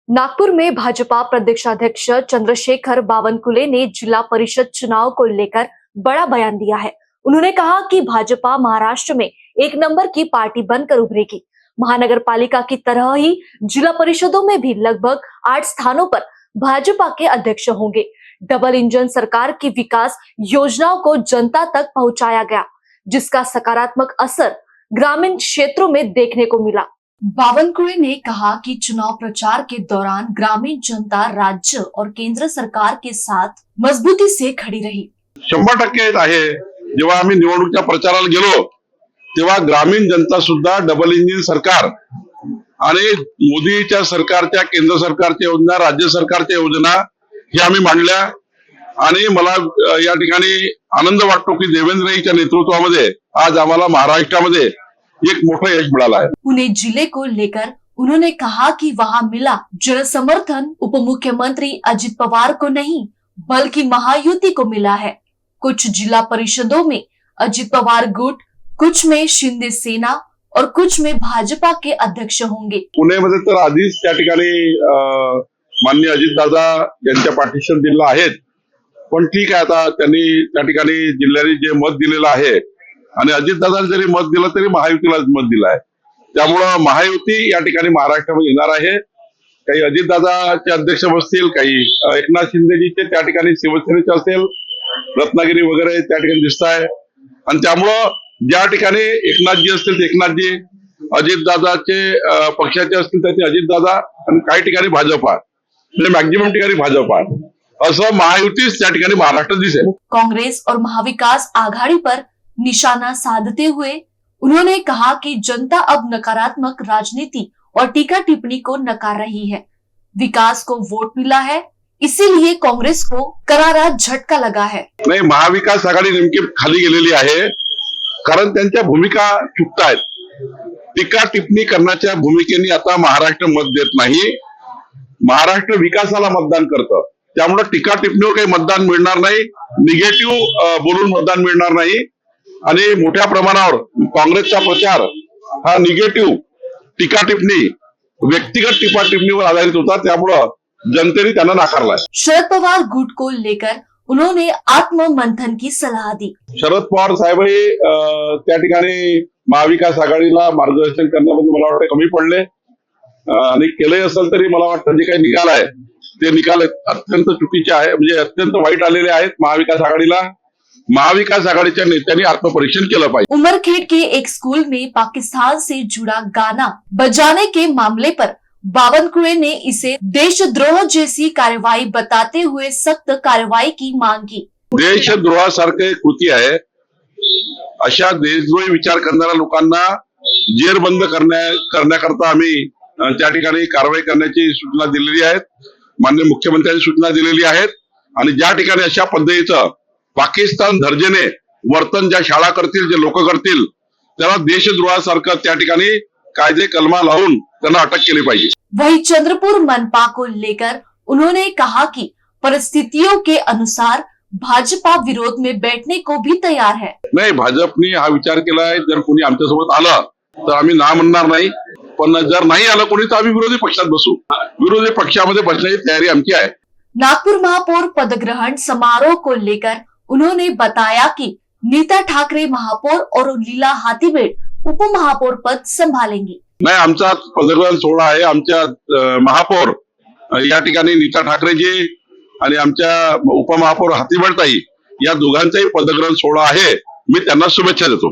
नागपुर में भाजपा प्रदेशाध्यक्ष चंद्रशेखर बावनकुले ने जिला परिषद चुनाव को लेकर बड़ा बयान दिया है। उन्होंने कहा कि भाजपा महाराष्ट्र में एक नंबर की पार्टी बनकर उभरेगी। महानगर पालिका की तरह ही जिला परिषदों में भी लगभग 8 स्थानों पर भाजपा के अध्यक्ष होंगे। डबल इंजन सरकार की विकास योजनाओं को जनता तक पहुंचाया गया, जिसका सकारात्मक असर ग्रामीण क्षेत्रों में देखने को मिला। बावनकुळे ने कहा कि चुनाव प्रचार के दौरान ग्रामीण जनता राज्य और केंद्र सरकार के साथ मजबूती से खड़ी रही। 100% आहे। जेव्हा आम्ही निवडणुकीच्या प्रचाराला गेलो तेव्हा ग्रामीण जनता सुद्धा डबल इंजिन सरकार आणि मोदीच्या सरकारच्या, केंद्र सरकारच्या योजना, राज्य सरकारच्या योजना हे आम्ही मांडल्या आणि मला या ठिकाणी आनंद वाटतो की देवेंद्रजीच्या नेतृत्वामध्ये आज आम्हाला महाराष्ट्रामध्ये एक मोठं यश मिळाला है। पुणे जिले को लेकर उन्होंने कहा कि वहां मिला जन समर्थन उप मुख्यमंत्री अजित पवार को नहीं बल्कि महायुति को मिला है। कुछ जिला परिषदों में अजित पवार गुट, कुछ में शिंदे सेना और कुछ में भाजपा के अध्यक्ष होंगे। पुण्यामध्ये तर आधीच त्या ठिकाणी माननीय अजितदादा यांच्या पाठीशी दिलेलं आहेत, पण ठीक आहे, आता त्यांनी त्या ठिकाणी जिल्ह्याने जे मत दिलेलं आहे आणि अजितदादांनी जरी मत दिलं तरी महायुतीला मत दिलं आहे, त्यामुळं महायुती या ठिकाणी महाराष्ट्रामध्ये येणार आहे। काही अजितदादाचे अध्यक्ष बसतील, काही एकनाथ शिंदेजीचे त्या ठिकाणी शिवसेनेचे असेल, रत्नागिरी वगैरे त्या ठिकाणी दिसत आहे आणि त्यामुळं ज्या ठिकाणी एकनाथजी असतील ते एकनाथजी, अजितदादाचे पक्षाचे असतील तर ते अजितदादा आणि काही ठिकाणी भाजपा, म्हणजे मॅक्झिमम ठिकाणी भाजपा, असं महायुतीच त्या ठिकाणी महाराष्ट्रात दिसेल। कांग्रेस और महाविकास आघाड़ी पर निशाना साधते हुए उन्होंने कहा कि जनता अब नकारात्मक राजनीति और टीका टिप्पणी को नकार रही है। विकास को वोट मिला है, इसीलिए कांग्रेस को करारा झटका लगा है। नाही, महाविकास आघाडी नेमकी खाली गेलेली आहे कारण त्यांच्या भूमिका चुकतायत। टीका टिप्पणी करण्याच्या भूमिकेने आता महाराष्ट्र मत देत नाही, महाराष्ट्र विकासाला मतदान करतं, त्यामुळे टीका टिप्पणीवर काही मतदान मिळणार नाही, निगेटिव्ह बोलून मतदान मिळणार नाही आणि मोठ्या प्रमाणावर काँग्रेसचा प्रचार हा निगेटिव्ह टीका टिप्पणी, व्यक्तिगत टीका टिप्पणीवर आधारित होता, त्यामुळं जनतेने त्यांना नाकारलाय। शरद पवार गुट को लेकर उन्होंने आत्म मंथन की सलाह दी। शरद पवार साहेब हे त्या ठिकाणी महाविकास आघाडीला मार्गदर्शन करण्यामध्ये मला वाटतं कमी पडले आणि केले असेल तरी मला वाटतं जे काही निकाल आहे ते निकाल अत्यंत चुकीचे आहे, म्हणजे अत्यंत वाईट आलेले आहेत महाविकास आघाडीला। महाविकास आघाडीच्या नेत्यांनी आत्मपरीक्षण केलं पाहिजे। उमरखेड़ के एक स्कूल में पाकिस्तान से जुड़ा गाना बजाने के मामले पर बावनकुळे ने इसे देशद्रोह जैसी कार्रवाई बताते हुए सख्त कार्रवाई की मांग की। देशद्रोहासारखे कृती आहे, अशा देशद्रोही विचार करणाऱ्या लोकांना जेरबंद करण्याकरता आम्ही त्या ठिकाणी कारवाई करण्याची सूचना दिलेली आहेत, माननीय मुख्यमंत्र्यांनी सूचना दिलेली आहेत आणि ज्या ठिकाणी अशा पद्धतीचं पाकिस्तान दर्जेने वर्तन ज्या शाळा करतील, जे लोक करतील, त्याला देशद्रोहासारखं त्या ठिकाणी कायदे कलमा लावून त्यांना अटक केली पाहिजे। वही चंद्रपुर मनपा को लेकर उन्होंने कहा कि परिस्थितियों के अनुसार भाजपा विरोध में बैठने को भी तैयार है। नाही, भाजपने हा विचार केलाय, जर कोणी आमच्यासोबत आलं तर आम्ही ना म्हणणार नाही, पण जर नाही आलं कोणी तर आम्ही विरोधी पक्षात बसू, विरोधी पक्षामध्ये बसण्याची तयारी आमची आहे। नागपुर महापौर पदग्रहण समारोह को लेकर उन्होंने बताया कि नीता ठाकरे महापौर और लीला हाथीबेड़ उप महापौर पद संभालेंगी। नाही, आमचा पदग्रहण सोहळा आहे, आमच्या महापौर या ठिकाणी नीता ठाकरेजी आणि आमच्या उपमहापौर हाथीबेड़ ताई या दोघांचाही पदग्रहण सोहळा आहे, मी त्यांना शुभेच्छा देतो।